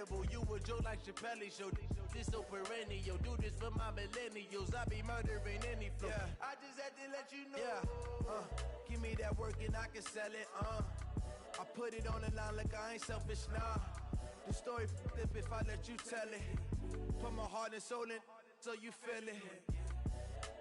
forgettable. You a joke like Chappelle Show. This so perennial. Do this for my millennials. I be murdering any flow. Yeah. I just had to let you know. Yeah. Give me that work and I can sell it. I put it on the line like I ain't selfish, nah. The story f***ed if I let you tell it. Put my heart and soul in so you feel it.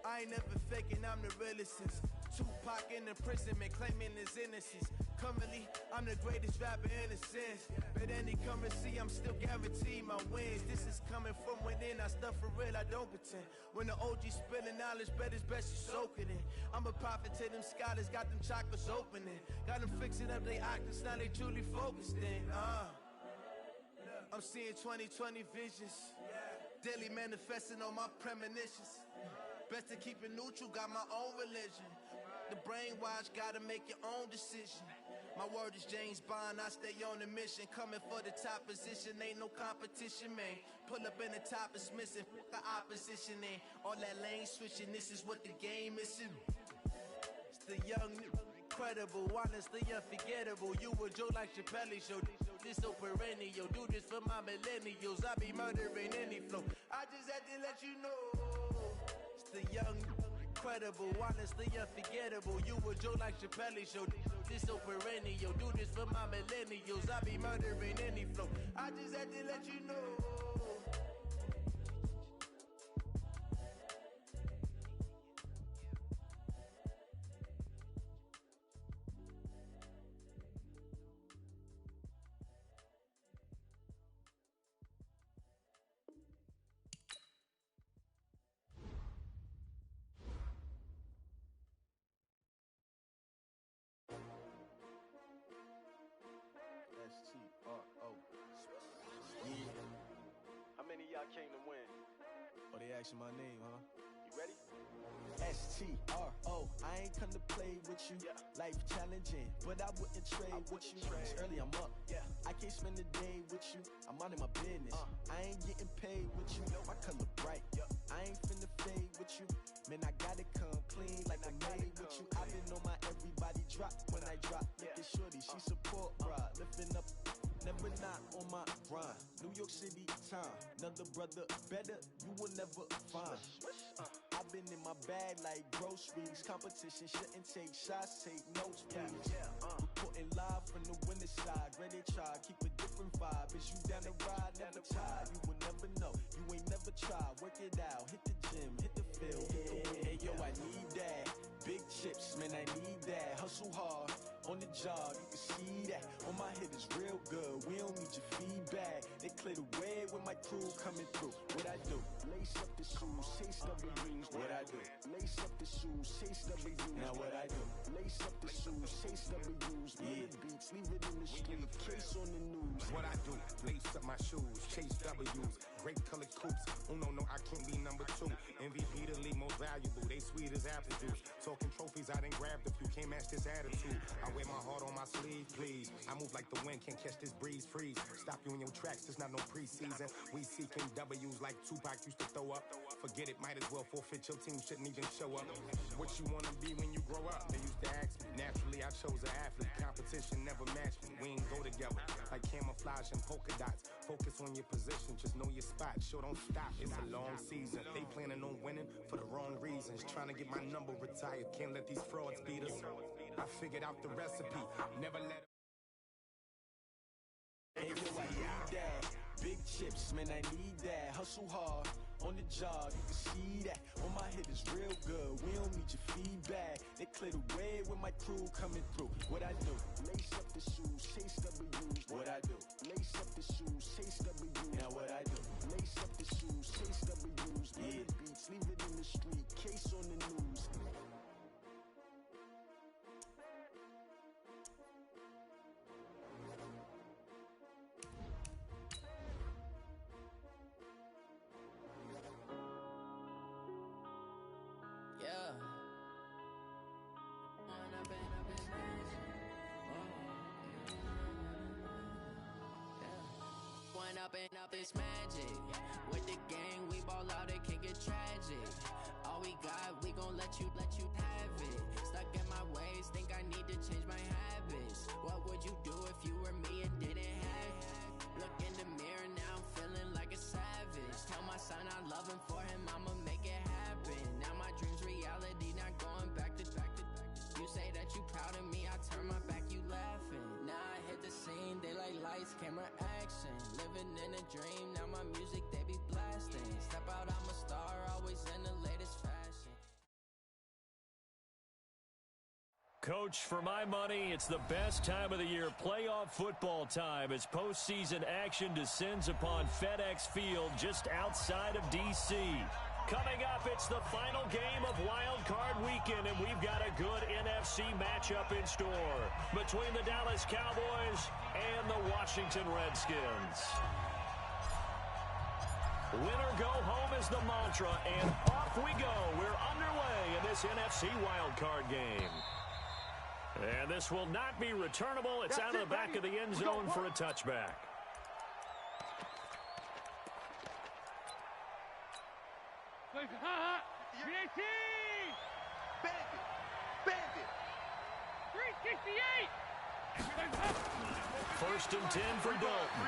I ain't never faking, I'm the realest since Tupac in imprisonment, claiming his innocence. Currently, I'm the greatest rapper in a sense. But any currency, I'm still guaranteed my wins. This is coming from within, I stuff for real, I don't pretend. When the OG spilling knowledge, bet it's best you soak it in. I'm a prophet to them scholars, got them chakras opening. Got them fixing up their octaves, now they truly focused in. I'm seeing 2020 visions. Daily manifesting on my premonitions. Best to keep it neutral, got my own religion. The brainwash, gotta make your own decision. My word is James Bond, I stay on a mission. Coming for the top position, ain't no competition, man. Pull up in the top is missing, the opposition ain't. All that lane switching, this is what the game is. It's the young, incredible, honestly unforgettable. You a joke like Chappelle Show. This so perennial. Do this for my millennials. I be murdering any flow. I just had to let you know. It's the young, incredible, honestly unforgettable. You a joke like Chappelle Show. This so perennial. Do this for my millennials. I be murdering any flow. I just had to let you know. How many of y'all came to win? Oh, they asking my name, huh? You ready? STRO, I ain't come to play with you. Yeah. Life challenging, but I wouldn't trade with you. It's early, I'm up. Yeah. I can't spend a day with you. I'm minding my business. I ain't getting paid with you. My color bright. Yeah. I ain't finna fade with you. Man, I gotta come clean like I'm made with you. I've been on my everybody drop when I drop. Look at shorty, she support, bruh. Lifting up. Never not on my grind. New York City time. Another brother better, you will never find. I've been in my bag like groceries. Competition shouldn't take shots, take notes, please. Reporting live from the winning side. Ready to try, keep a different vibe. Is you down the ride, never tired. You will never know, you ain't never tried. Work it out, hit the gym, hit the field, hit the wind. Hey yo, I need that. Big chips, man, I need that. Hustle hard, on the job, you can see that. On my head is real good, we don't need your feedback. They clear the way with my crew coming through. What I do? Lace up the shoes, chase W's. What I do? Lace up the shoes, chase W's. Now what I do? Lace up the shoes, chase W's. Million beats, leave it in the street, case on the news. What I do? Lace up my shoes, chase W's. Great colored coops. Oh no, I can't be number 2. MVP the league most valuable. They sweet as apple juice. Talking trophies, I done grabbed a few. Can't match this attitude. I wear my heart on my sleeve, please. I move like the wind, can't catch this breeze, freeze. Stop you in your tracks, there's not no preseason. We seeking W's like Tupac used to throw up. Forget it, might as well forfeit. Your team shouldn't even show up. What you wanna be when you grow up? They used to ask me. Naturally, I chose an athlete. Competition never matched me. We ain't go together like camouflage and polka dots. Focus on your position, just know your spot. Sure, don't stop. It's a long season. They planning on winning for the wrong reasons. Trying to get my number retired. Can't let these frauds beat us. I figured out the recipe. Never let. Hey, yo, I need that. Big chips, man, I need that. Hustle hard, on the job, you can see that. On my head is real good, we don't need your feedback. They clear the way with my crew coming through. What I do? Lace up the shoes, chase W's. What I do? Lace up the shoes, chase W's. Now what I do? Lace up the shoes, chase W's. Million beats, leave it in the street, case on the news. Up it's magic. With the gang, we ball out, it can get tragic. All we got, we gon' let you have it. Stuck in my ways, think I need to change my habits. What would you do if you were me and didn't have it? Look in the mirror now. living in a dream. Now my music, they be blasting. Step out, I'm a star, always in the latest fashion. Coach, for my money, it's the best time of the year, playoff football time, as postseason action descends upon FedEx Field just outside of D.C. Coming up, it's the final game of Wild Card Weekend, and we've got a good NFC matchup in store between the Dallas Cowboys and the Washington Redskins. Winner go home is the mantra, and off we go. We're underway in this NFC Wild Card game. And this will not be returnable. It's out of the back of the end zone for a touchback. Bandit. 368. First and 10 for Dalton.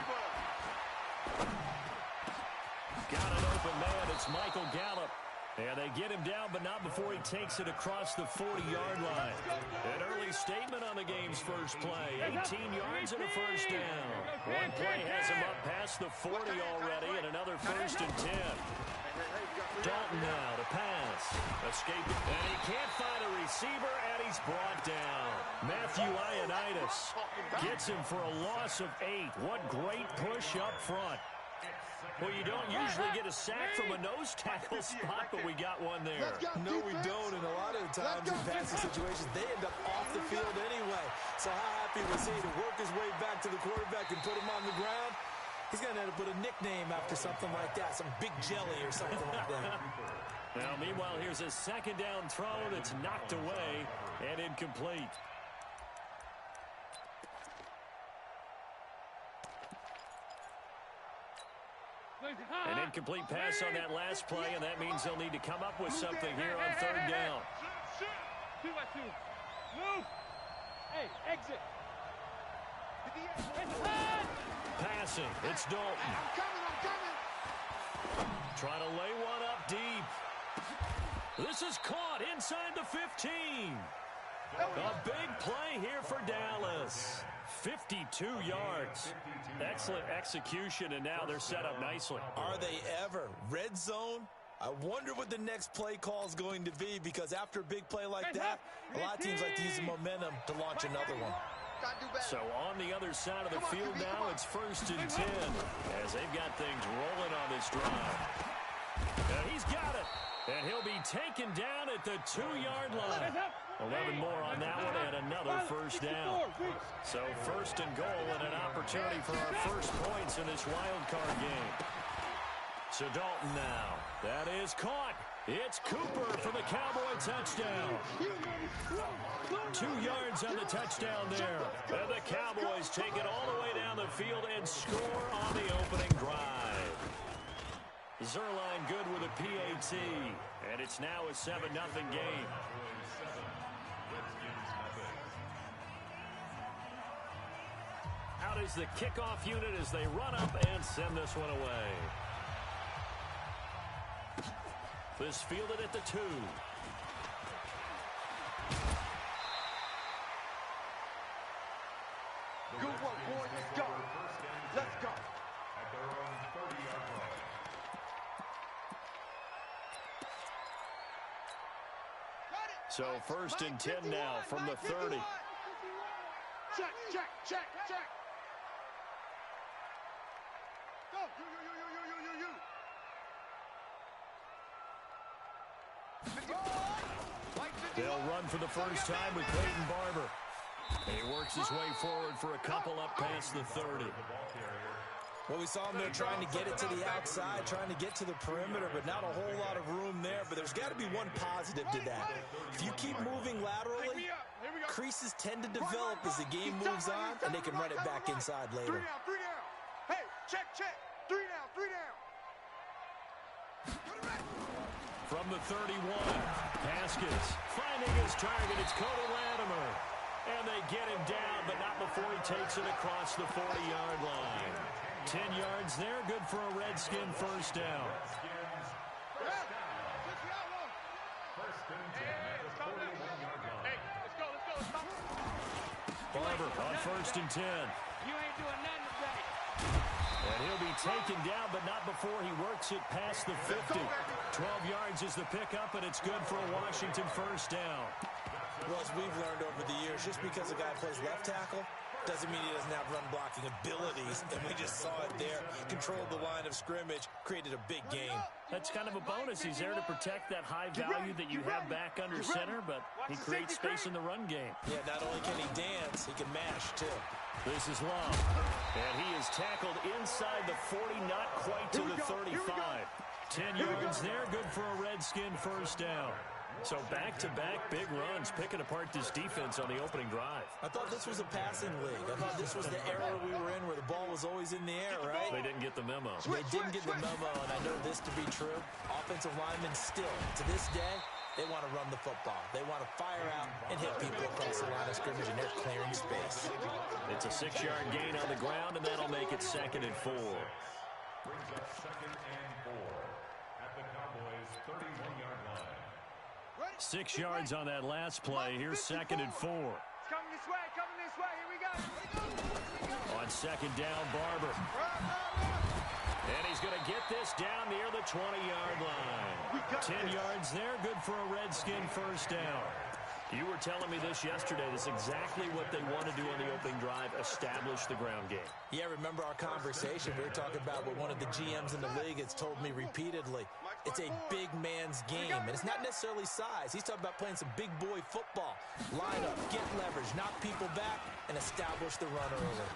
Got an open man. It's Michael Gallup. And they get him down, but not before he takes it across the 40-yard line. An early statement on the game's first play. 18 yards and a first down. One play has him up past the 40 already, and another first and 10. Dalton now to pass. Escape. And he can't find a receiver, and he's brought down. Matthew Ioannidis gets him for a loss of 8. What great push up front. Well, you don't usually get a sack from a nose tackle spot, but we got one there. No, we don't, and a lot of the times in passing situations, they end up off the field anyway. So how happy was he to work his way back to the quarterback and put him on the ground? He's going to end up with a nickname after something like that, some Big Jelly or something like that. Now, meanwhile, here's a second down throw that's knocked away and incomplete. An incomplete pass on that last play, and that means they'll need to come up with something here on third down. 2-2. Move. Hey, exit. Passing. It's Dalton. I'm coming. Trying to lay one up deep. This is caught inside the 15. A big play here for Dallas. 52 yards. Excellent execution, and now they're set up nicely. Are they ever? Red zone? I wonder what the next play call is going to be, because after a big play like that, a lot of teams like to use the momentum to launch another one. So on the other side of the field now, it's first and 10 as they've got things rolling on this drive. And he's got it, and he'll be taken down at the 2-yard line. 11 more on that one, and another first down. So first and goal, and an opportunity for our first points in this wild card game. So Dalton now. That is caught. It's Cooper for the Cowboy touchdown. 2 yards on the touchdown there. And the Cowboys take it all the way down the field and score on the opening drive. Zerline good with a PAT. And it's now a 7-0 game. Out is the kickoff unit as they run up and send this one away. This fielded at the 2. Good work, boys. Let's go. Let's go. At their own 30-yard line. So first and 10 now from the 30. Check. Go. You. They'll run for the first time with Peyton Barber. And he works his way forward for a couple up past the 30. Well, we saw him there trying to get it to the outside, trying to get to the perimeter, but not a whole lot of room there. But there's got to be one positive to that. If you keep moving laterally, creases tend to develop as the game moves on, and they can run it back inside later. 3 down. Hey, check. 3 down. From the 31, Haskins finding his target. It's Cody Latimer. And they get him down, but not before he takes it across the 40-yard line. 10 yards there, good for a Redskin first down. Barber on first and 10. You ain't doing nothing today. And he'll be taken down, but not before he works it past the 50. 12 yards is the pickup, and it's good for a Washington first down. Well, as we've learned over the years, just because a guy plays left tackle doesn't mean he doesn't have run-blocking abilities, and we just saw it there. Controlled the line of scrimmage, created a big game. That's kind of a bonus. He's there to protect that high value that you have back under center, but he creates space in the run game. Yeah, not only can he dance, he can mash, too. This is Love, and he is tackled inside the 40, not quite to the 35. 10 yards there, good for a Redskin first down. So back-to-back big runs, picking apart this defense on the opening drive. I thought this was a passing league. I thought this was the era we were in where the ball was always in the air, right? They didn't get the memo. They didn't get the memo, and I know this to be true. Offensive linemen still, to this day, they want to run the football. They want to fire out and hit people across the line of scrimmage, and they're clearing space. It's a 6-yard gain on the ground, and that'll make it 2nd and 4. Brings up 2nd and 4 at the Cowboys' 31-yard line. 6 yards on that last play. Here's 2nd and 4. It's coming this way, here we go. On 2nd down, Barber. And he's going to get this down near the 20-yard line. 10 yards there, good for a Redskin first down. You were telling me this yesterday. This is exactly what they want to do on the opening drive, establish the ground game. Yeah, remember our conversation? We were talking about what one of the GMs in the league has told me repeatedly. It's a big man's game, and it's not necessarily size. He's talking about playing some big boy football. Line up, get leverage, knock people back, and establish the run early.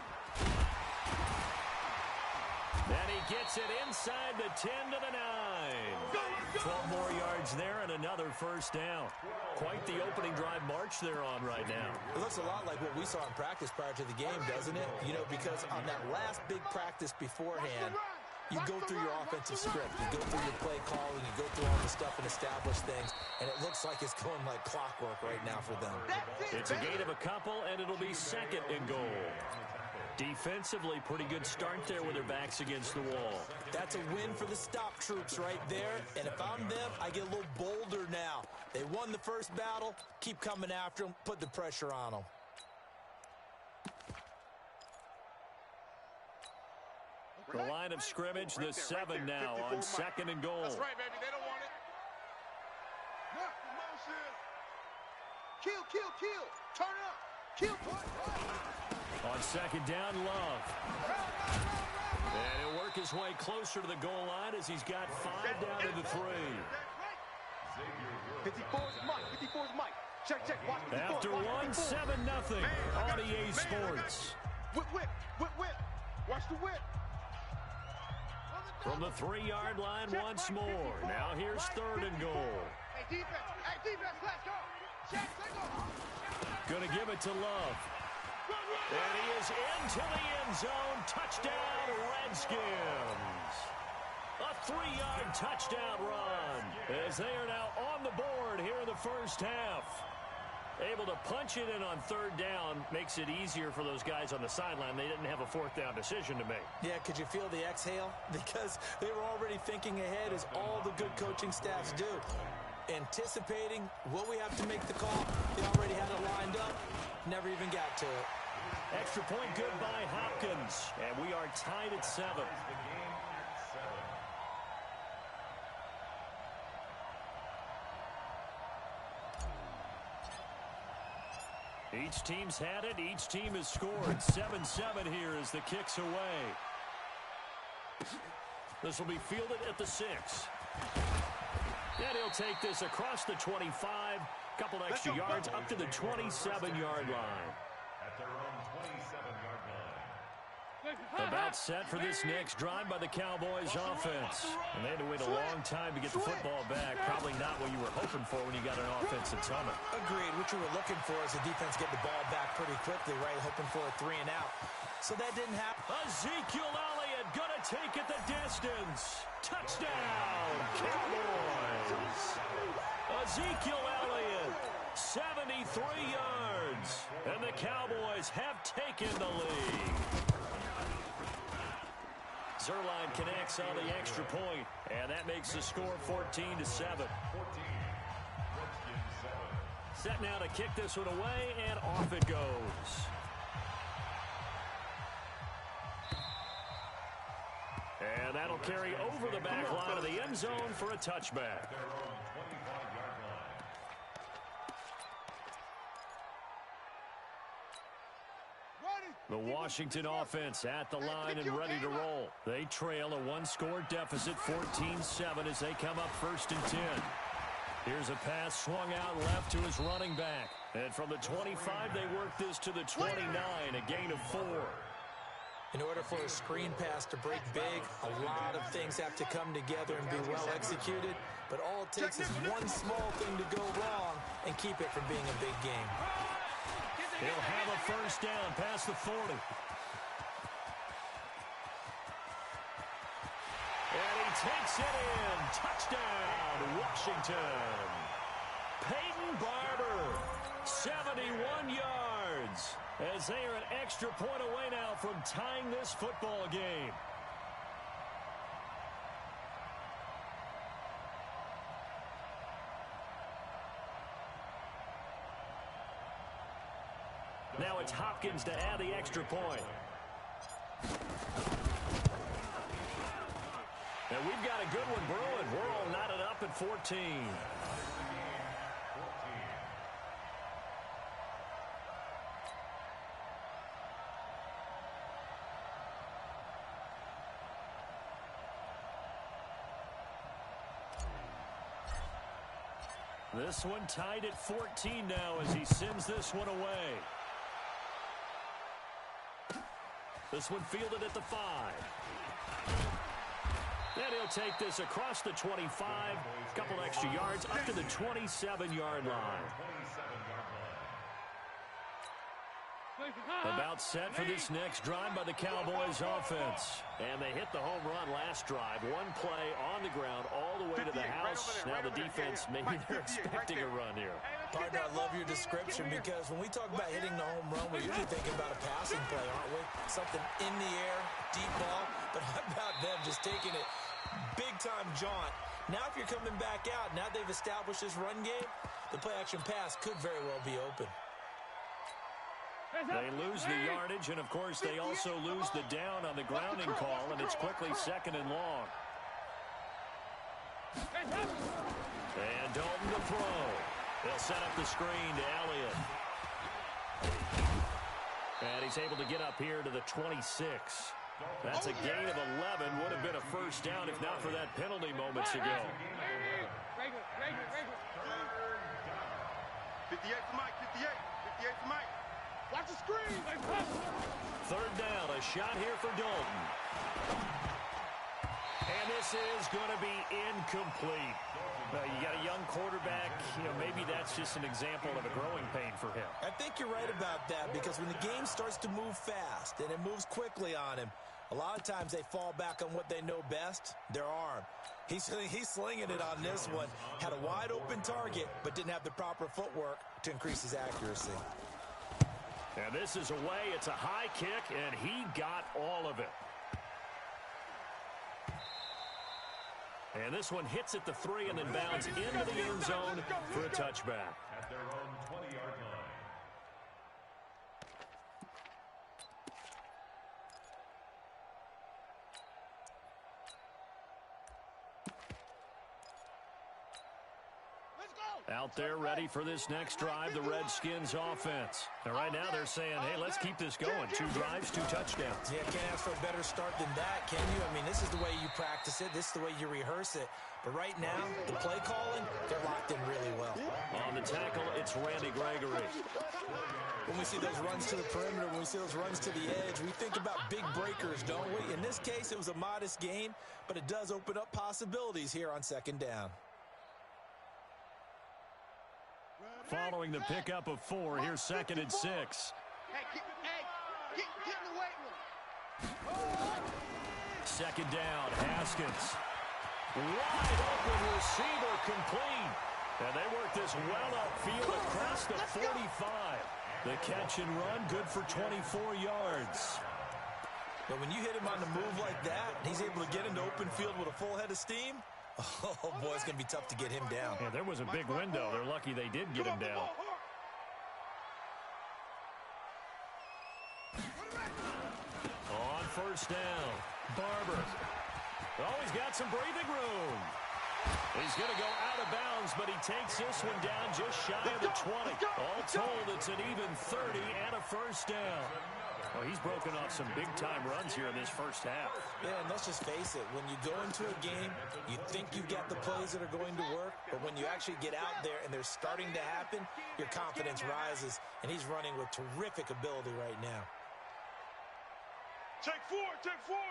And he gets it inside the 10 to the 9. 12 more yards there and another first down. Quite the opening drive march they're on right now. It looks a lot like what we saw in practice prior to the game, doesn't it? You know, because on that last big practice beforehand, you go through your offensive script. You go through your play calling. You go through all the stuff and establish things. And it looks like it's going like clockwork right now for them. It's a gain of a couple, and it'll be 2nd and goal. Defensively, pretty good start there with their backs against the wall. That's a win for the stop troops right there. And if I'm them, I get a little bolder now. They won the first battle. Keep coming after them. Put the pressure on them. The line of scrimmage, the 7 now on 2nd and goal. That's right, baby. They don't want it. Kill. Turn up. Kill. On 2nd down, Love. And he'll work his way closer to the goal line as he's got 5 down to the 3. 54's Mike. Check. Watch 54. After 1-7-0 on EA Sports. Whip. Watch the whip. From the 3-yard line once more. Now here's 3rd and goal. Hey, defense, let's go. Check, Gonna give it to Love. And he is into the end zone. Touchdown, Redskins. A 3-yard touchdown run as they are now on the board here in the first half. Able to punch it in on 3rd down makes it easier for those guys on the sideline. They didn't have a 4th down decision to make. Yeah, could you feel the exhale? Because they were already thinking ahead, as all the good coaching staffs do. Anticipating what we have to make the call. They already had it lined up. Never even got to it. Extra point good by Hopkins. And we are tied at 7. Each team's had it. Each team has scored. 7-7 here as the kick's away. This will be fielded at the 6. And he'll take this across the 25. Couple extra yards up to the 27-yard line. At their own 27-yard line. About set for this next drive by the Cowboys offense. And they had to wait a long time to get the football back. Probably not what you were hoping for when you got an offense that's humming. Agreed. What you were looking for is the defense get the ball back pretty quickly, right? Hoping for a 3 and out. So that didn't happen. Ezekiel Elliott gonna take it the distance. Touchdown, Cowboys. Ezekiel Elliott, 73 yards. And the Cowboys have taken the lead. Zerline connects on the extra point, and that makes the score 14-7. Set now to kick this one away, and off it goes. And that'll carry over the back line of the end zone for a touchback. The Washington offense at the line and ready to roll. They trail a one-score deficit, 14-7, as they come up 1st and 10. Here's a pass swung out left to his running back. And from the 25, they work this to the 29, a gain of 4. In order for a screen pass to break big, a lot of things have to come together and be well executed. But all it takes is one small thing to go wrong and keep it from being a big game. He'll have a first down past the 40. And he takes it in. Touchdown, Washington. Peyton Barber, 71 yards. As they are an extra point away now from tying this football game. Now it's Hopkins to add the extra point. And we've got a good one brewing. We're all knotted up at 14. This one tied at 14 now as he sends this one away. This one fielded at the 5. And he'll take this across the 25, a couple extra yards, up to the 27-yard line. About set for this next drive by the Cowboys offense. And they hit the home run last drive. One play on the ground all the way to the house. Now the defense, maybe they're expecting a run here. Partner, I love your description because when we talk about hitting the home run, we're usually thinking about a passing play, aren't we? Something in the air, deep ball. But how about them just taking it big-time jaunt? Now if you're coming back out, now they've established this run game, the play-action pass could very well be open. They lose the yardage, and, of course, they also lose the down on the grounding call, and it's quickly 2nd and long. And Dalton to throw. They'll set up the screen to Elliott. And he's able to get up here to the 26. That's a gain of 11. Would have been a first down if not for that penalty moments ago. 58 for Mike, 58 for Mike. Watch the screen. 3rd down, a shot here for Dalton. And this is going to be incomplete. You got a young quarterback. Maybe that's just an example of a growing pain for him. I think you're right about that because when the game starts to move fast and it moves quickly on him, a lot of times they fall back on what they know best, their arm. He's slinging it on this one. Had a wide open target, but didn't have the proper footwork to increase his accuracy. And this is away. It's a high kick, and he got all of it. And this one hits at the 3 and then bounds into the end zone for a touchback. At their own 20-yard line. Out there ready for this next drive, the Redskins offense. And right now they're saying, hey, let's keep this going. 2 drives, 2 touchdowns. Yeah, can't ask for a better start than that, can you? I mean, this is the way you practice it. This is the way you rehearse it. But right now, the play calling, they're locked in really well. On the tackle, it's Randy Gregory. When we see those runs to the perimeter, when we see those runs to the edge, we think about big breakers, don't we? In this case, it was a modest gain, but it does open up possibilities here on 2nd down. Following the pickup of 4, here's 2nd and 6. Get in the weight room. 2nd down, Haskins. Wide open receiver complete. And they work this well upfield across the 45. The catch and run, good for 24 yards. But when you hit him on the move like that, he's able to get into open field with a full head of steam. Oh, boy, it's going to be tough to get him down. Yeah, there was a big window. They're lucky they did get him down. On 1st down, Barber. Oh, he's got some breathing room. He's going to go out of bounds, but he takes this one down just shy of the 20. All told, it's an even 30 and a first down. Well, he's broken off some big-time runs here in this first half. Yeah, and let's just face it. When you go into a game, you think you've got the plays that are going to work, but when you actually get out there and they're starting to happen, your confidence rises, and he's running with terrific ability right now. Take four, take four.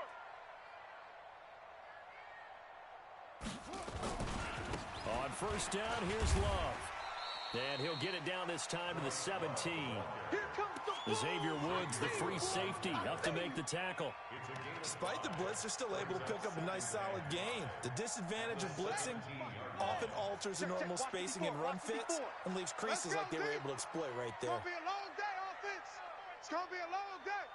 On first down, here's Love. And he'll get it down this time to the 17. Xavier Woods, the free safety, up to make the tackle. Despite the blitz, they're still able to pick up a nice, solid gain. The disadvantage of blitzing often alters the normal spacing and run fits and leaves creases like they were able to exploit right there. It's going to be a long day, offense. It's going to be a long day.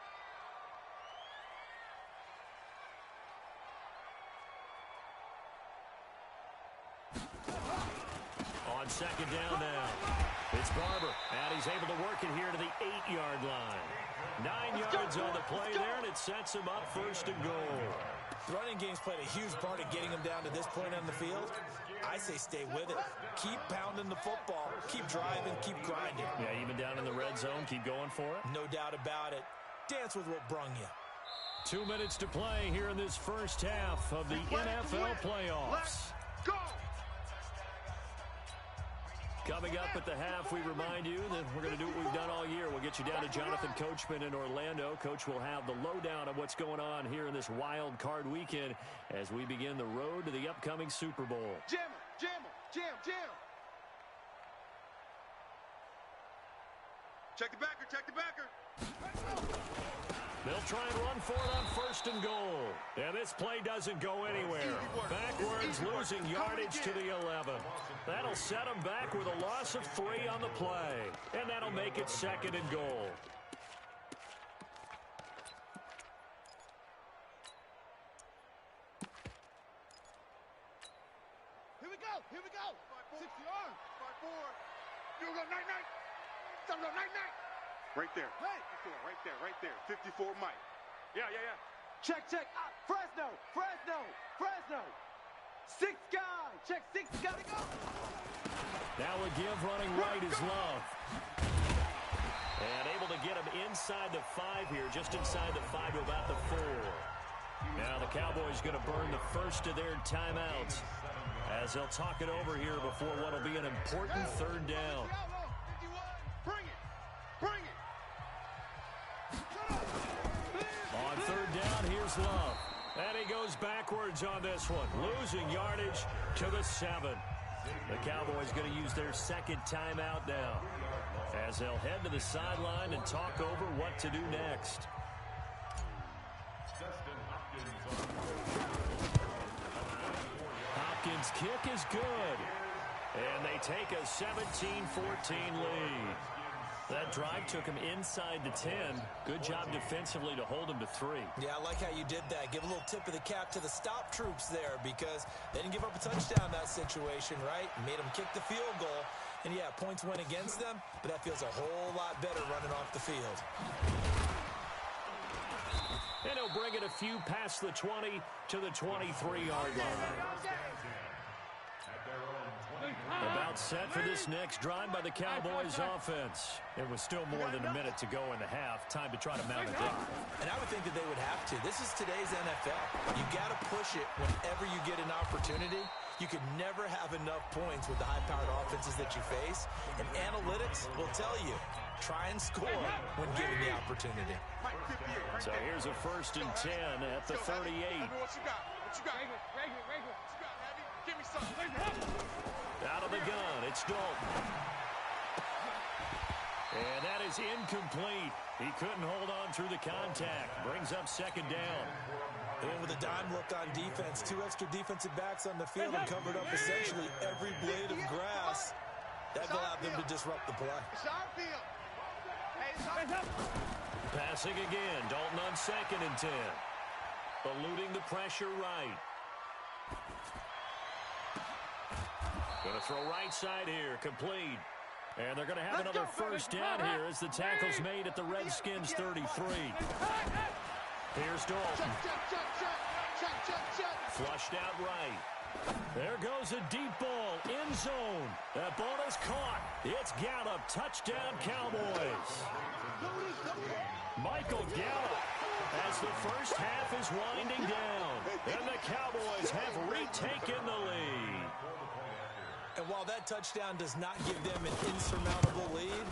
On second down now, it's Barber, and he's able to work it here to the 8-yard line. 9 yards on the play there, and it sets him up first and goal. The running game's played a huge part in getting him down to this point on the field. I say stay with it. Keep pounding the football. Keep driving. Keep grinding. Yeah, even down in the red zone, keep going for it. No doubt about it. Dance with what brung you. 2 minutes to play here in this first half of the NFL playoffs. Let's go! Coming up at the half, we remind you that we're going to do what we've done all year. We'll get you down to Jonathan Coachman in Orlando. Coach will have the lowdown of what's going on here in this wild card weekend as we begin the road to the upcoming Super Bowl. Jam, jam, jam, jam. Check the backer, check the backer. They'll try and run for it on first and goal. And this play doesn't go anywhere. Backwards, losing yardage to the 11. That'll set them back with a loss of 3 on the play. And that'll make it second and goal. Here we go, here we go. 60 yards. 5-4. You go night-night. Go night-night. Right there. Hey. Right there, right there. 54 Mike. Yeah. Check. Fresno. 6 guy. Check 6. Gotta go. Now a give running right is Love. And able to get him inside the 5 here, just inside the 5 to about the 4. Now the Cowboys going to burn the first of their timeouts as they'll talk it over here before what will be an important third down. Bring it. On third down, here's Love. And he goes backwards on this one, losing yardage to the 7. The Cowboys going to use their second timeout now as they'll head to the sideline and talk over what to do next. Hopkins' kick is good. And they take a 17-14 lead. That drive took him inside the 10. Good job defensively to hold him to 3. Yeah, I like how you did that. Give a little tip of the cap to the stop troops there because they didn't give up a touchdown in that situation, right? Made them kick the field goal. And, yeah, points went against them, but that feels a whole lot better running off the field. And he'll bring it a few past the 20 to the 23-yard line. About set for this next drive by the Cowboys offense. It was still more than a minute to go in the half. Time to try to mount a drive. And I would think that they would have to. This is today's NFL. You got to push it whenever you get an opportunity. You could never have enough points with the high-powered offenses that you face. And analytics will tell you, try and score when given the opportunity. So here's a 1st and 10 at the 38. What you got? Regular. Give me something. Out of the gun, it's Dalton. And that is incomplete. He couldn't hold on through the contact. Brings up second down. And with a dime look on defense, 2 extra defensive backs on the field and covered up essentially every blade of grass. That allowed them to disrupt the play. Passing again. Dalton on 2nd and 10. Eluding the pressure right. Going to throw right side here. Complete. And they're going to have another first down here as the tackle's made at the Redskins 33. Here's Dalton. Flushed out right. There goes a deep ball, end zone. That ball is caught. It's Gallup, touchdown Cowboys. Michael Gallup, as the first half is winding down, and the Cowboys have retaken the lead. And while that touchdown does not give them an insurmountable lead,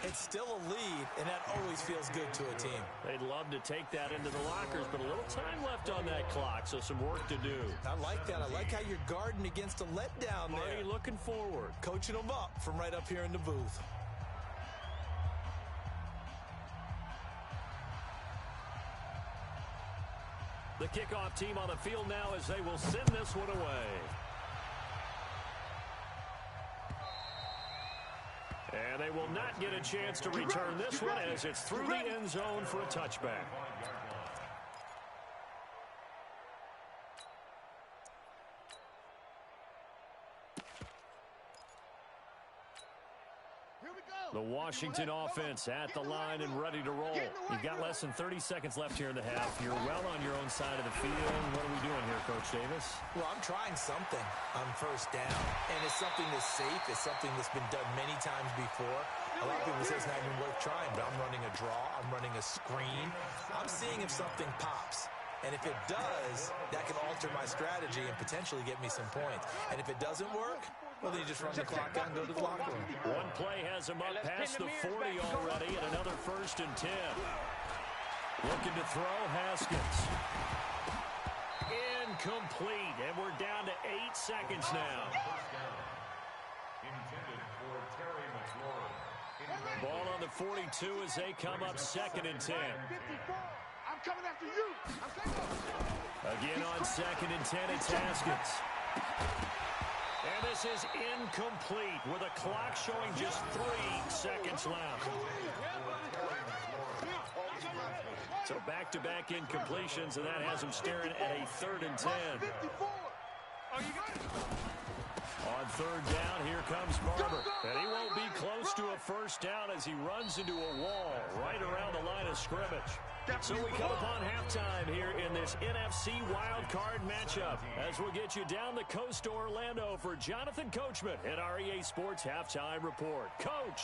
it's still a lead, and that always feels good to a team. They'd love to take that into the lockers, but a little time left on that clock, so some work to do. I like that. I like how you're guarding against a letdown there. Marty looking forward. Coaching them up from right up here in the booth. The kickoff team on the field now as they will send this one away. And they will not get a chance to return this one as it's through the end zone for a touchback. The Washington offense at the line and ready to roll. You've got less than 30 seconds left here in the half. You're well on your own side of the field. What are we doing here, Coach Davis? Well, I'm trying something on first down. And it's something that's safe. It's something that's been done many times before. A lot of people say it's not even worth trying, but I'm running a draw. I'm running a screen. I'm seeing if something pops. And if it does, that can alter my strategy and potentially get me some points. And if it doesn't work, well, then you just run the clock out and go to the locker room. One play has him up past the 40 already, and another 1st and 10. Looking to throw, Haskins. Incomplete, and we're down to 8 seconds now. Ball on the 42 as they come up 2nd and 10. I'm coming after you. Again on 2nd and 10, it's Haskins. And this is incomplete with a clock showing just 3 seconds left. So back-to-back incompletions, and that has him staring at a 3rd and 10. On 3rd down, here comes Barber. And he won't be close to a 1st down as he runs into a wall right around the line of scrimmage. So we come upon halftime here in this NFC wildcard matchup as we'll get you down the coast to Orlando for Jonathan Coachman at our EA Sports Halftime Report. Coach!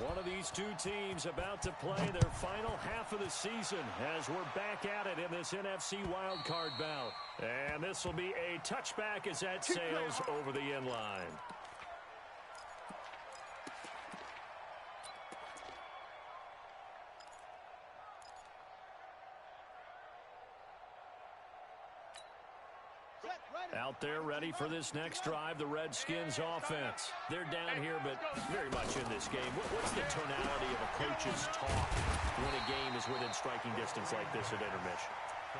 One of these two teams about to play their final half of the season as we're back at it in this NFC wildcard bout. And this will be a touchback as that sails over the end line. Out there ready for this next drive, the Redskins offense. They're down here, but very much in this game. What's the tonality of a coach's talk when a game is within striking distance like this at intermission?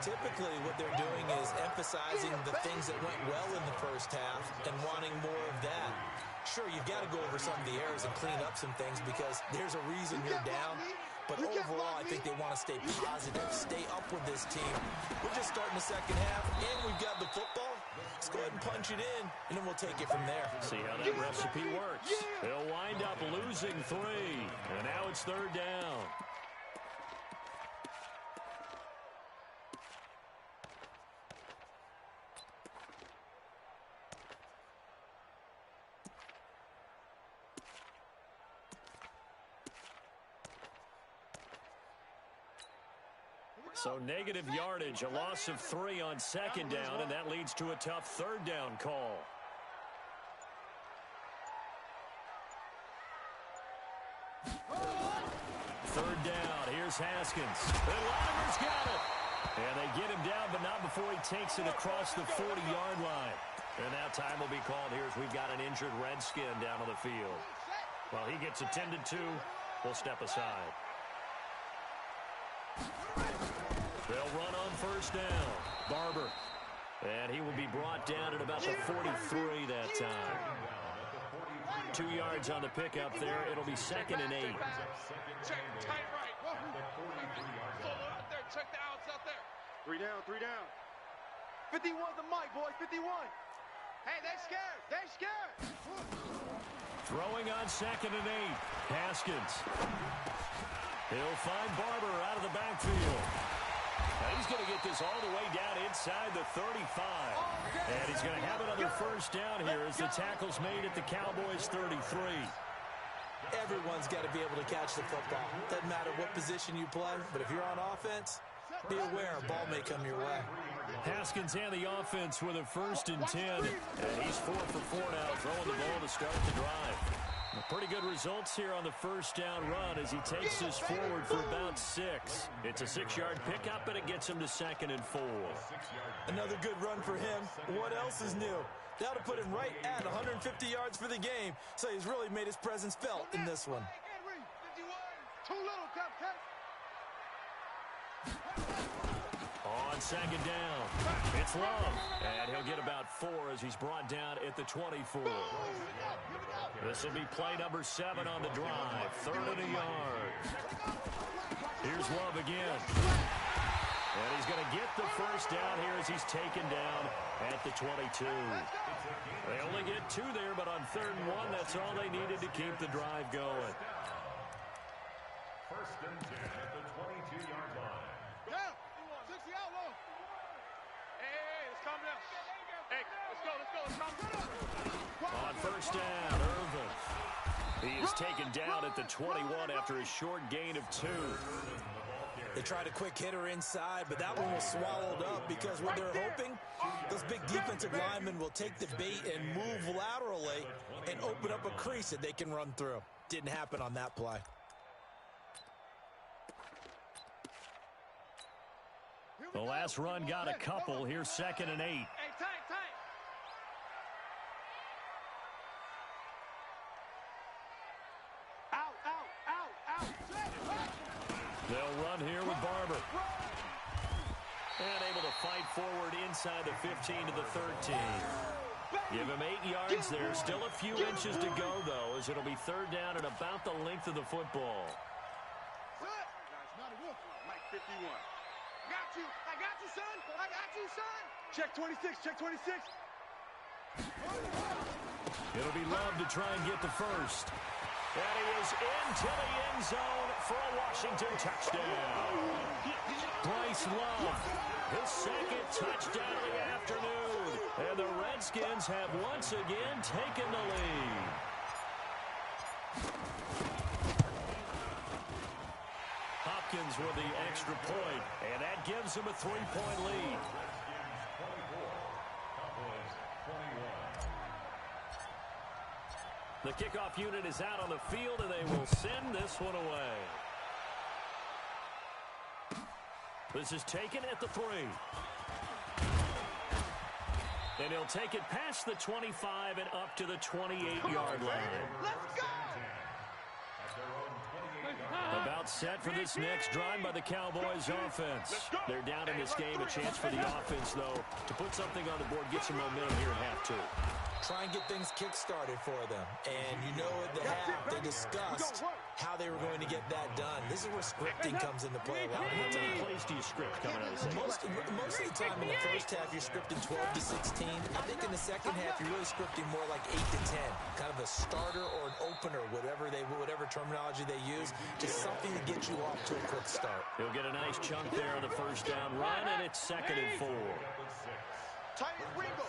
Typically, what they're doing is emphasizing the things that went well in the first half and wanting more of that. Sure, you've got to go over some of the errors and clean up some things because there's a reason you're down. But overall, I think they want to stay positive, stay up with this team. We're just starting the second half, and we've got the football. Let's go ahead and punch it in, and then we'll take it from there. See how that recipe works. They'll wind up losing 3, and now it's 3rd down. So negative yardage, a loss of 3 on 2nd down, and that leads to a tough 3rd down call. Third down, here's Haskins. And Latimer's got it. And they get him down, but not before he takes it across the 40-yard line. And now time will be called here as we've got an injured Redskin down on the field. While he gets attended to, we'll step aside. They'll run on 1st down. Barber. And he will be brought down at about the 43 that time. 2 yards on the pickup there. It'll be 2nd and 8. Check tight right. Solo out there. Check the outs out there. 3 down, 3 down. 51's the mic, boys. 51. Hey, they scared. They scared. Throwing on 2nd and 8. Haskins. He'll find Barber out of the backfield. He's he's going to get this all the way down inside the 35. And he's going to have another first down here as the tackle's made at the Cowboys' 33. Everyone's got to be able to catch the football. Doesn't matter what position you play, but if you're on offense, be aware a ball may come your way. Haskins and the offense with a 1st and 10. And he's 4 for 4 now, throwing the ball to start the drive. Pretty good results here on the first down run as he takes this forward for about 6. It's a 6-yard pickup, and it gets him to 2nd and 4. Another good run for him. What else is new? That'll put him right at 150 yards for the game, so he's really made his presence felt in this one. Too little, Cupcake. On 2nd down, it's Love, and he'll get about 4 as he's brought down at the 24. This will be play number 7 on the drive, 3rd and a yard. Here's Love again. And he's going to get the first down here as he's taken down at the 22. They only get 2 there, but on 3rd and 1, that's all they needed to keep the drive going. 1st and 10 at the 22-yard line. Down. 60 out low. Hey, let's calm down. Hey, let's go. Let's calm down. On 1st down, Irvin. He is taken down at the 21 after a short gain of 2. They tried a quick hitter inside, but that one was swallowed up because what they're hoping, those big defensive linemen will take the bait and move laterally and open up a crease that they can run through. Didn't happen on that play. The last run got a couple. Here's 2nd and 8. Hey, tight. Out. They'll run here with Barber. And able to fight forward inside the 15 to the 13. Give him 8 yards there. Still a few inches to go, though, as it'll be 3rd down and about the length of the football. Mike 51. I got you, son. Check 26. It'll be Love to try and get the first. And he is into the end zone for a Washington touchdown. Bryce Love, his 2nd touchdown of the afternoon. And the Redskins have once again taken the lead. Hopkins with the extra point, and that gives him a 3-point lead. The kickoff unit is out on the field, and they will send this one away. This is taken at the 3. And he'll take it past the 25 and up to the 28-yard line. Let's go. About set for this next drive by the Cowboys offense. They're down in this game. A chance for the offense, though, to put something on the board, get some momentum here at half 2. Try and get things kick-started for them. And you know at the half, they discussed how they were going to get that done. This is where scripting comes into play a lot of the time. How many plays do you script coming out of the second? Most of the time in the first half, you're scripting 12 to 16. I think in the second half, you're really scripting more like 8 to 10. Kind of a starter or an opener, whatever terminology they use. Just something to get you off to a quick start. He'll get a nice chunk there on the first down run, and it's 2nd and 4. Tight as Ringo.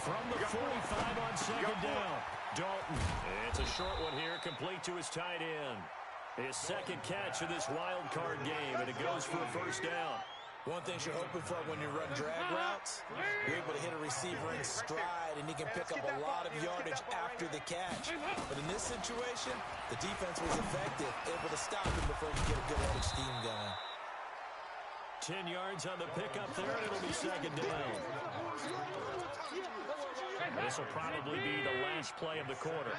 From the 45 on 2nd down, Dalton. It's a short one here, complete to his tight end. His 2nd catch of this wild card game, and it goes for a first down. One thing you're hoping for when you run drag routes, you're able to hit a receiver in stride, and he can pick up a lot of yardage after the catch. But in this situation, the defense was effective, able to stop him before you get a good head of steam going. 10 yards on the pickup there, and it'll be 2nd down. This will probably be the last play of the quarter.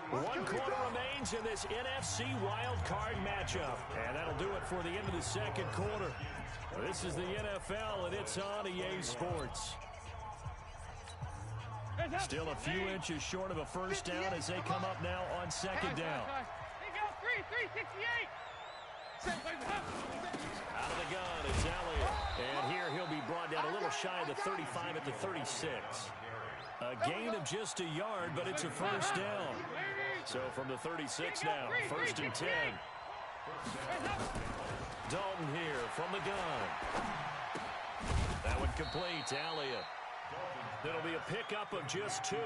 1 quarter remains in this NFC wild card matchup. And that'll do it for the end of the second quarter. This is the NFL, and it's on EA Sports. Still a few inches short of a first down as they come up now on 2nd down. Out of the gun, it's Elliott. And here he'll be brought down a little shy of the 35 at the 36. A gain of just a yard, but it's a first down. So from the 36 now, 1st and 10. Dalton here from the gun. That one complete to Elliott. It'll be a pickup of just 2,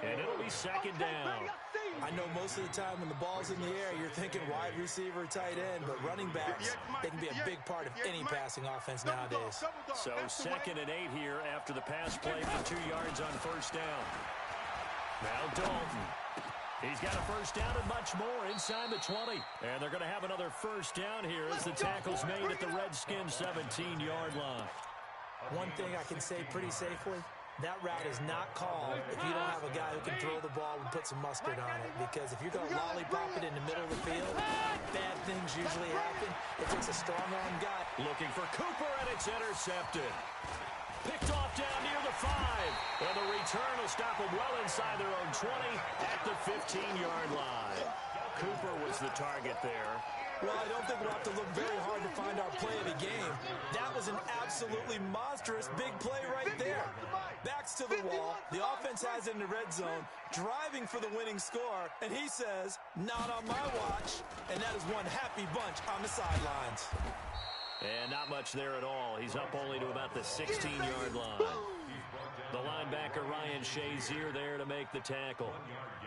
and it'll be second down. I know most of the time when the ball's in the air, you're thinking wide receiver, tight end, but running backs, they can be a big part of any passing offense nowadays. So 2nd and 8 here after the pass play for 2 yards on first down. Now Dalton. He's got a first down and much more inside the 20. And they're going to have another first down here as the tackle's made at the Redskins' 17-yard line. One thing I can say pretty safely, that route is not called if you don't have a guy who can throw the ball and put some mustard on it. Because if you're going to lollipop it in the middle of the field, bad things usually happen. It takes a strong-arm guy. Looking for Cooper, and it's intercepted. Picked off down near the 5. And the return will stop them well inside their own 20 at the 15-yard line. Cooper was the target there. Well, I don't think we'll have to look very hard to find our play of the game. That was an absolutely monstrous big play right there. Backs to the wall. The offense has it in the red zone, driving for the winning score. And he says, not on my watch. And that is one happy bunch on the sidelines. And not much there at all. He's up only to about the 16-yard line. The linebacker, Ryan Shazier, there to make the tackle.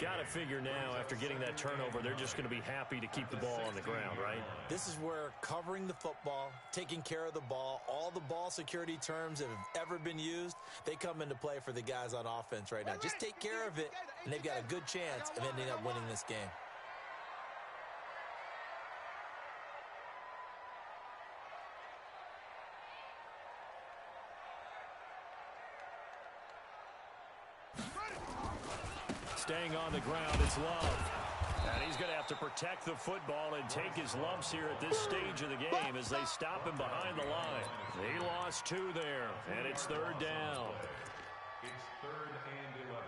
Got to figure now, after getting that turnover, they're just going to be happy to keep the ball on the ground, right? This is where covering the football, taking care of the ball, all the ball security terms that have ever been used, they come into play for the guys on offense right now. Just take care of it, and they've got a good chance of ending up winning this game. Staying on the ground, it's Love. And he's going to have to protect the football and take his lumps here at this stage of the game as they stop him behind the line. He lost 2 there, and it's 3rd down. It's 3rd and 11.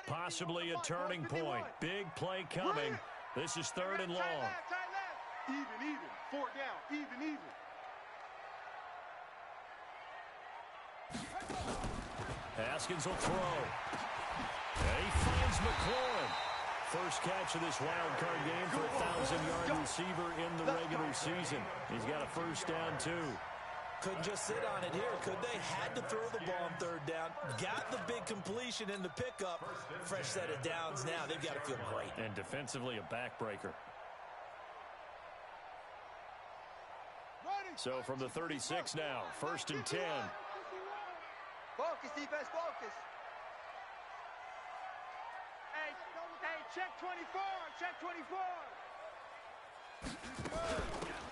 Possibly a turning point. Big play coming. This is 3rd and long. Even. 4 down. Even. Haskins will throw. And he finds McLaurin. First catch of this wild card game for a 1,000-yard receiver in the regular season. He's got a first down, too. Couldn't just sit on it here, could they? Had to throw the ball on 3rd down. Got the big completion in the pickup. Fresh set of downs now. They've got to feel great. And defensively, a backbreaker. So from the 36 now, 1st and 10. Focus, defense, focus. Hey, check 24, check 24.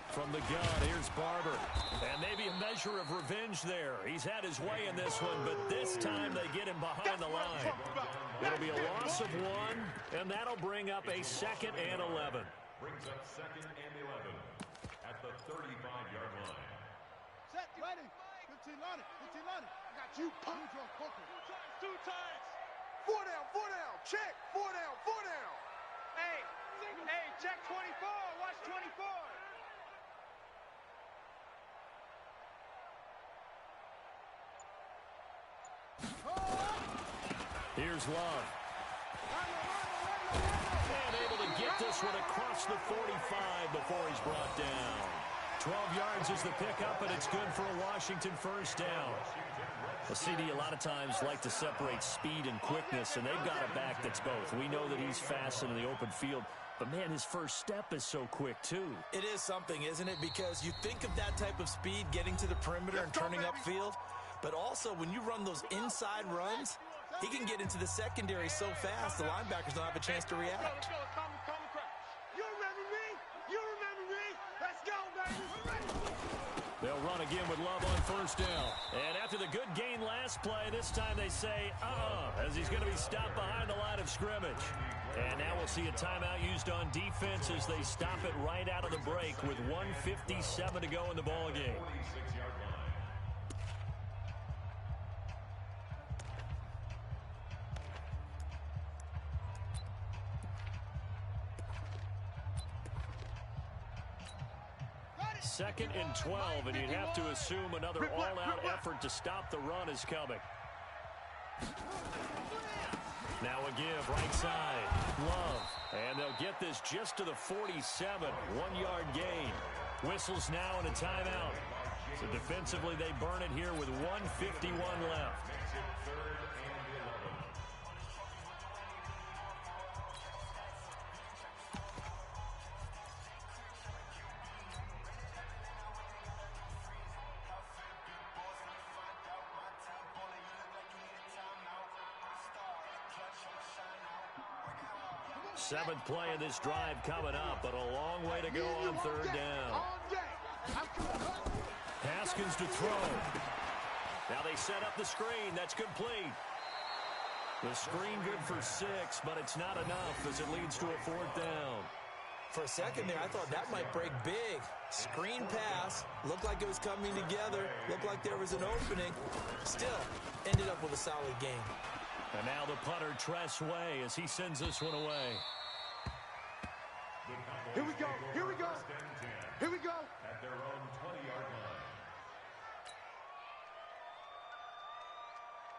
From the gun, here's Barber. And maybe a measure of revenge there. He's had his way in this one, but this time they get him behind the line. It'll be a loss of 1, and that'll bring up a 2nd and 11. Brings up 2nd and 11 at the 35-yard line. Set, ready. 15 on it. I got you. Pump. Two times. 4 down. Check. 4 down. Hey, check 24. Watch 24. Here's Love. And able to get this one across the 45 before he's brought down. 12 yards is the pickup, and it's good for a Washington first down. Well, CD, a lot of times like to separate speed and quickness, and they've got a back that's both. We know that he's fast in the open field, but, man, his first step is so quick, too. It is something, isn't it? Because you think of that type of speed getting to the perimeter and turning upfield, but also when you run those inside runs, he can get into the secondary so fast the linebackers don't have a chance to react. Let's go. You remember me? Let's go, baby. They'll run again with Love on first down. And after the good gain last play, this time they say, as he's going to be stopped behind the line of scrimmage. And now we'll see a timeout used on defense as they stop it right out of the break with 1:57 to go in the ballgame. 2nd and 12, and you'd have to assume another all-out effort to stop the run is coming. Now a give, right side, Love. And they'll get this just to the 47, 1-yard gain. Whistles now and a timeout. So defensively, they burn it here with 1:51 left. Seventh play of this drive coming up, but a long way to go on 3rd down. Haskins to throw. Now they set up the screen. That's complete. The screen good for 6, but it's not enough as it leads to a 4th down. For a second there, I thought that might break big. Screen pass. Looked like it was coming together. Looked like there was an opening. Still, ended up with a solid game. And now the punter, Tress Way, as he sends this one away. Here we go. Here we go. Here we go. At their own 20-yard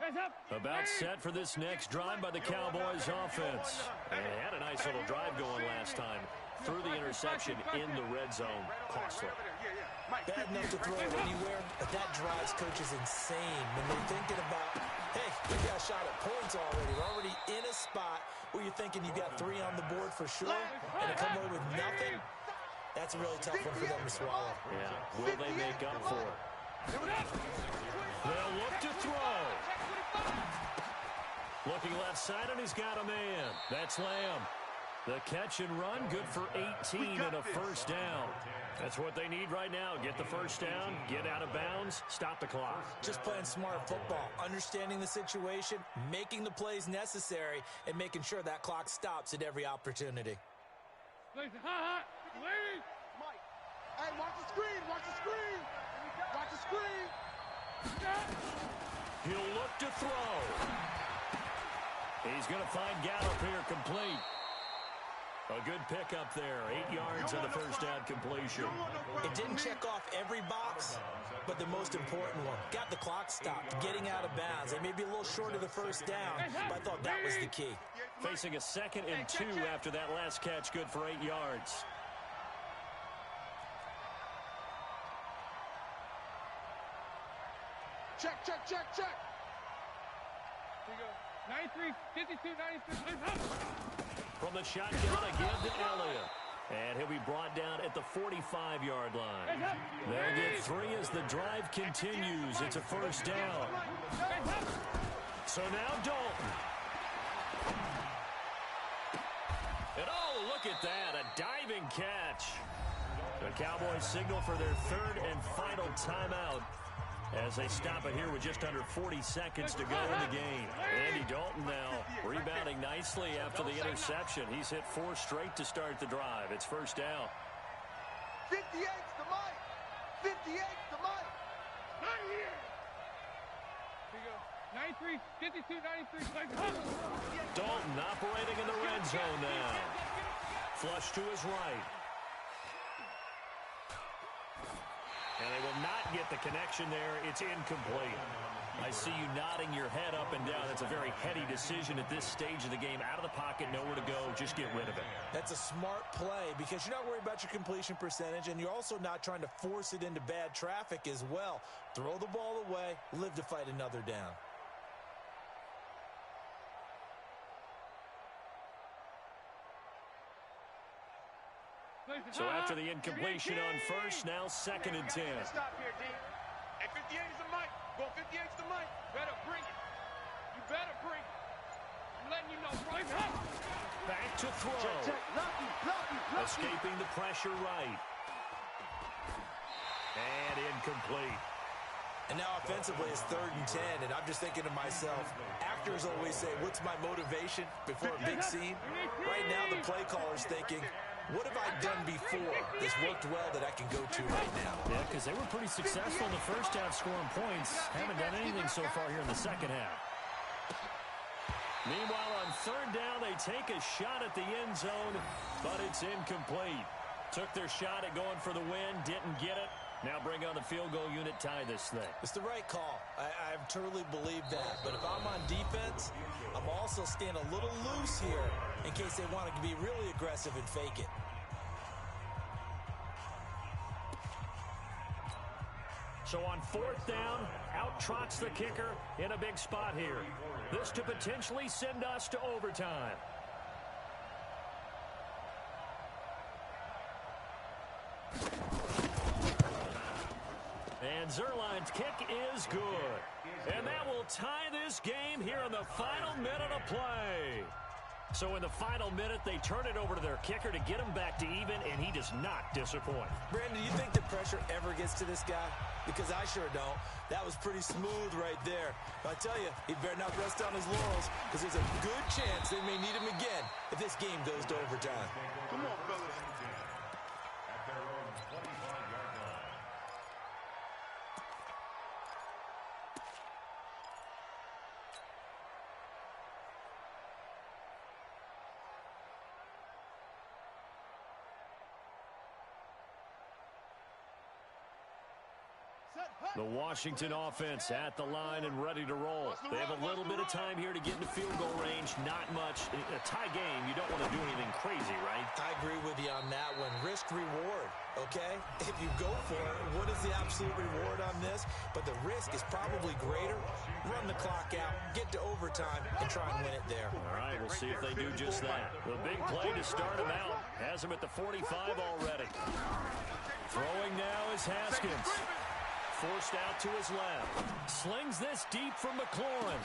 line. About set for this next drive by the Cowboys offense. And they had a nice little drive going last time. Through the interception in the red zone. Costly. Bad enough to throw it anywhere, but that drives coaches insane when they're thinking about, hey, we got a shot at points already. We're already in a spot where you're thinking you got 3 on the board for sure, and to come away with nothing, that's a really tough one for them to swallow. Yeah, will they make up for it? They'll look to throw. Looking left side, and he's got a man. That's Lamb. The catch and run, good for 18 and a 1st down. That's what they need right now. Get the 1st down, get out of bounds, stop the clock. Just playing smart football, understanding the situation, making the plays necessary, and making sure that clock stops at every opportunity. Mike, hey, watch the screen, watch the screen. Watch the screen. He'll look to throw. He's going to find Gallup here complete. A good pickup there. 8 yards on the 1st down completion. It didn't check off every box, but the most important one. Got the clock stopped, getting out of bounds. They may be a little short of the 1st down, but I thought that was the key. Facing a 2nd and 2 after that last catch, good for 8 yards. Check, check, check, check. Here you go. 93, 52, 93. From the shotgun again to Elliott. And he'll be brought down at the 45-yard line. They'll get 3 as the drive continues. It's a 1st down. So now Dalton. And oh, look at that, a diving catch. The Cowboys signal for their 3rd and final timeout as they stop it here with just under 40 seconds to go in the game. Andy Dalton now rebounding nicely after the interception. He's hit 4 straight to start the drive. It's 1st down. 58's the Mike. 58's the Mike. Not here. Here you go. 93, 52, 93. Dalton operating in the red zone now. Flush to his right. And they will not get the connection there. It's incomplete. I see you nodding your head up and down. That's a very heady decision at this stage of the game. Out of the pocket, nowhere to go. Just get rid of it. That's a smart play because you're not worried about your completion percentage, and you're also not trying to force it into bad traffic as well. Throw the ball away, live to fight another down. So after the incompletion on 1st, now 2nd and 10. Stop here, D. And 58 is the Mike. Go 58's the Mike. Better bring it. You better bring it. I'm letting you know right now. Back to throw. Check, lucky. Escaping the pressure right. And incomplete. And now offensively it's 3rd and 10, and I'm just thinking to myself, actors always say, what's my motivation before a big scene? Right now the play caller's thinking, what have I done before that's worked well that I can go to right now? Yeah, because they were pretty successful in the 1st half scoring points. Haven't done anything so far here in the 2nd half. Meanwhile, on 3rd down, they take a shot at the end zone, but it's incomplete. Took their shot at going for the win, didn't get it. Now bring on the field goal unit, tie this thing. It's the right call. I truly believe that. But if I'm on defense, I'm also staying a little loose here in case they want to be really aggressive and fake it. So on 4th down, out trots the kicker in a big spot here. This to potentially send us to overtime. And Zerline's kick is good. And that will tie this game here in the final minute of play. So in the final minute, they turn it over to their kicker to get him back to even, and he does not disappoint. Brandon, do you think the pressure ever gets to this guy? Because I sure don't. That was pretty smooth right there. But I tell you, he better not rest on his laurels, because there's a good chance they may need him again if this game goes to overtime. Come on, fellas. At their own 25-yard line. The Washington offense at the line and ready to roll. They have a little bit of time here to get into field goal range. Not much. In a tie game, you don't want to do anything crazy, right? I agree with you on that one. Risk reward, okay? If you go for it, what is the absolute reward on this? But the risk is probably greater. Run the clock out, get to overtime, and try and win it there. All right, we'll see if they do just that. The big play to start him out. Has him at the 45 already. Throwing now is Haskins. Forced out to his left. Slings this deep from McLaurin.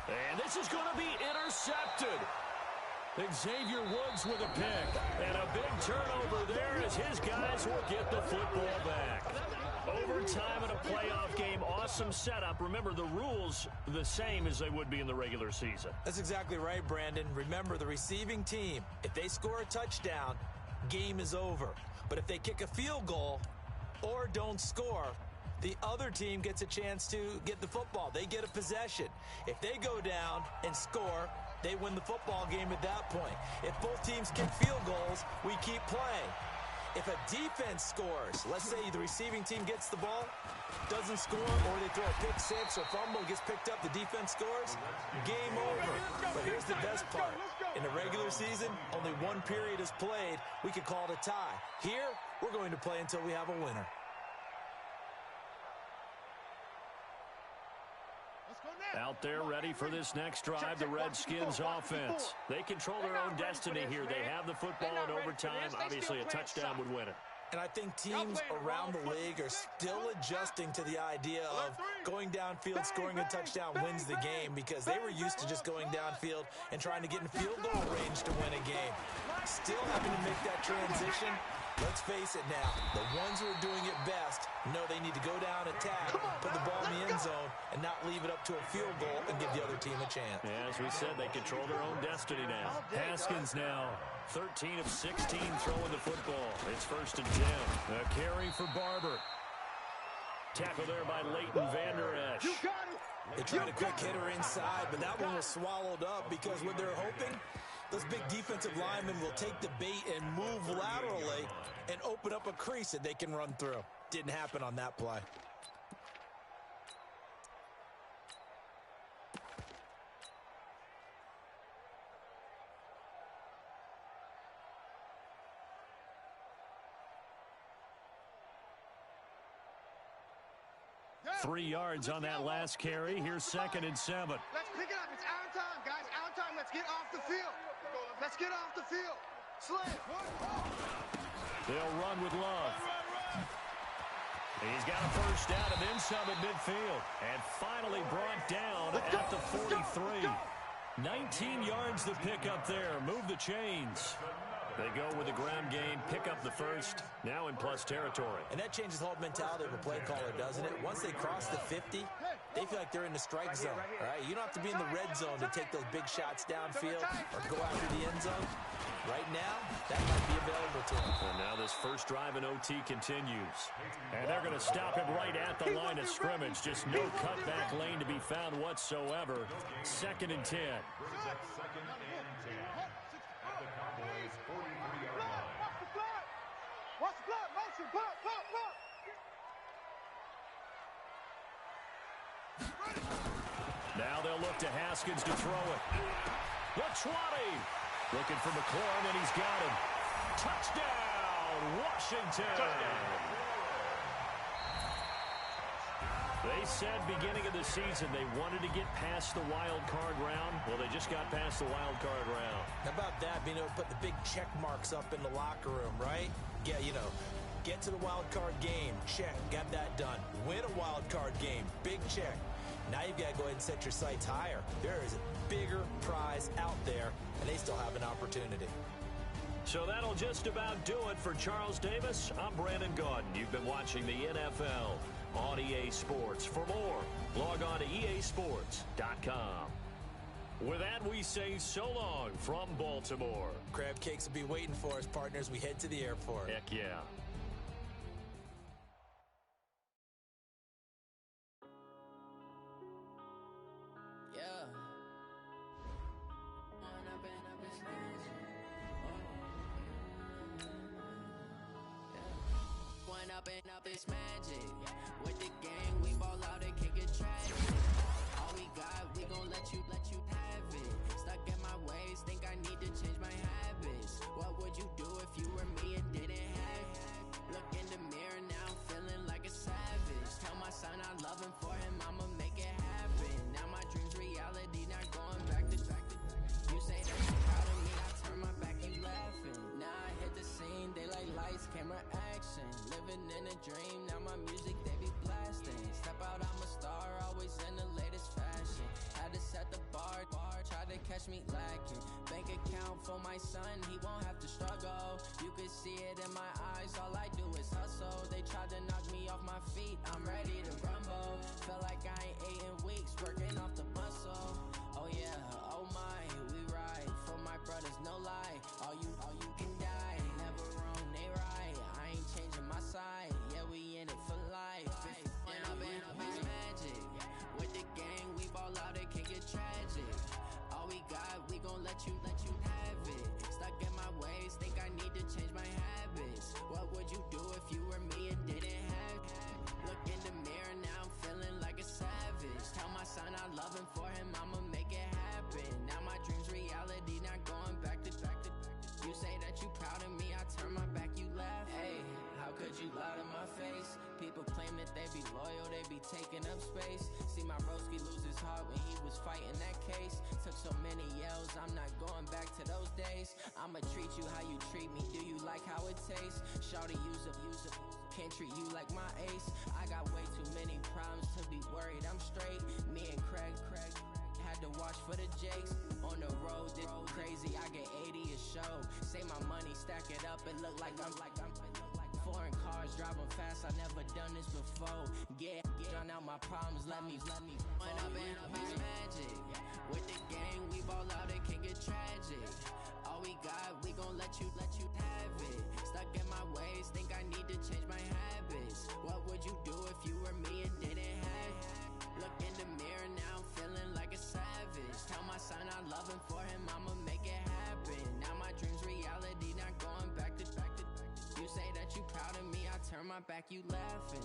And this is going to be intercepted. Xavier Woods with a pick. And a big turnover there as his guys will get the football back. Overtime in a playoff game. Awesome setup. Remember, the rules the same as they would be in the regular season. That's exactly right, Brandon. Remember, the receiving team, if they score a touchdown, game is over. But if they kick a field goal or don't score, the other team gets a chance to get the football. They get a possession. If they go down and score, they win the football game at that point. If both teams kick field goals, we keep playing. If a defense scores, let's say the receiving team gets the ball, doesn't score, or they throw a pick six or fumble, gets picked up, the defense scores, game over. But here's the best part. In the regular season, only one period is played. We could call it a tie. Here, we're going to play until we have a winner. Out there ready for this next drive, the Redskins offense. They control their own destiny here. They have the football in overtime. Obviously, a touchdown would win it. And I think teams around the league are still adjusting to the idea of going downfield, scoring a touchdown wins the game, because they were used to just going downfield and trying to get in field goal range to win a game. Still having to make that transition. Let's face it now, the ones who are doing it best know they need to go down, attack, put the ball in the end zone, and not leave it up to a field goal and give the other team a chance. Yeah, as we said, they control their own destiny now. Haskins now, 13 of 16 throwing the football. It's 1st and 10. A carry for Barber. Tackle there by Leighton Vander Esch. They tried a quick hitter inside, but that one was swallowed up because what they're hoping, those big defensive linemen will take the bait and move laterally and open up a crease that they can run through. Didn't happen on that play. Yeah. 3 yards on that last carry. Here's 2nd and 7. Let's pick it up. It's our time, guys. Our time. Let's get off the field. Let's get off the field. Slay. They'll run with Love. He's got a first down and then some at midfield. And finally brought down at the 43. 19 yards to pick up there. Move the chains. They go with the ground game, pick up the first, now in plus territory. And that changes the whole mentality of a play caller, doesn't it? Once they cross the 50, they feel like they're in the strike zone, all right? You don't have to be in the red zone to take those big shots downfield or go after the end zone. Right now, that might be available to them. And now this first drive in OT continues. And they're going to stop him right at the line of scrimmage. Just no cutback lane to be found whatsoever. 2nd and 10. Brings up 2nd and 10 at the Cowboys' 43-yard line. Now they'll look to Haskins to throw it. The 20. Looking for McLaurin, and he's got him. Touchdown, Washington. Touchdown. They said beginning of the season they wanted to get past the wild card round. Well, they just got past the wild card round. How about that, being able to put the big check marks up in the locker room, right? Yeah, get to the wild card game. Check, got that done. Win a wild card game. Big check. Now you've got to go ahead and set your sights higher. There is a bigger prize out there, and they still have an opportunity. So that'll just about do it for Charles Davis. I'm Brandon Gaudin. You've been watching the NFL on EA Sports. For more, log on to easports.com. With that, we say so long from Baltimore. Crab cakes will be waiting for us, partners. We head to the airport. Heck yeah. Up this magic. With the gang, we ball out, it can get tragic. All we got, we gon' let you have it. Stuck in my ways, think I need to change my habits. What would you do if you were me and didn't have it? Look in the mirror now, I'm feeling like a savage. Tell my son I love him, for him I'ma make it happen. Now my dream's reality, not going back to. You say that you're proud of me, I turn my back, you laughing. Now I hit the scene, they like lights, camera, action. Living in a dream, now my music they be blasting. Step out, I'm a star, always in the latest fashion. Had to set the bar, try to catch me lacking. Bank account for my son, he won't have to struggle. You can see it in my eyes, all I do is hustle. They tried to knock me off my feet, I'm ready to rumble. Feel like I ain't ate in weeks, working off the muscle. Oh yeah, oh my, we ride for my brothers, no lie. All you can die, never wrong, they right. I ain't changing my side, yeah, we in it for life. Up it's magic. With the gang, we ball out, it can get tragic. All we got, we gon' let you have it. Stuck in my ways, think I need to change my habits. What would you do if you were me and didn't have it? Look in the mirror, now I'm feeling like a savage. Tell my son I love him, for him I'ma make it happen. Now my dream's reality, not going back to. You say that you proud of me, I turn my back, you laugh. Hey, how could you lie to my face? People claim that they be loyal, they be taking up space. See my broski lose his heart when he was fighting that case. Took so many yells, I'm not going back to those days. I'ma treat you how you treat me, do you like how it tastes? Shawty, use up, can't treat you like my ace. I got way too many problems to be worried, I'm straight. Me and Craig had to watch for the Jakes. On the road, this crazy, I get 80 a show. Say my money, stack it up, it look like I'm foreign cars, driving fast, I never done this before. Get drown out my problems, let me Went up it's magic. With the gang, we ball out, it can get tragic. All we got, we gon' let you have it. Stuck in my ways, think I need to change my habits. What would you do if you were me and didn't have it? Look in the mirror, now I'm feeling like a savage. Tell my son I love him, for him I'ma make it happen. Now my dream's reality, not going back to. You say that you proud of me, I turn my back, you laughing.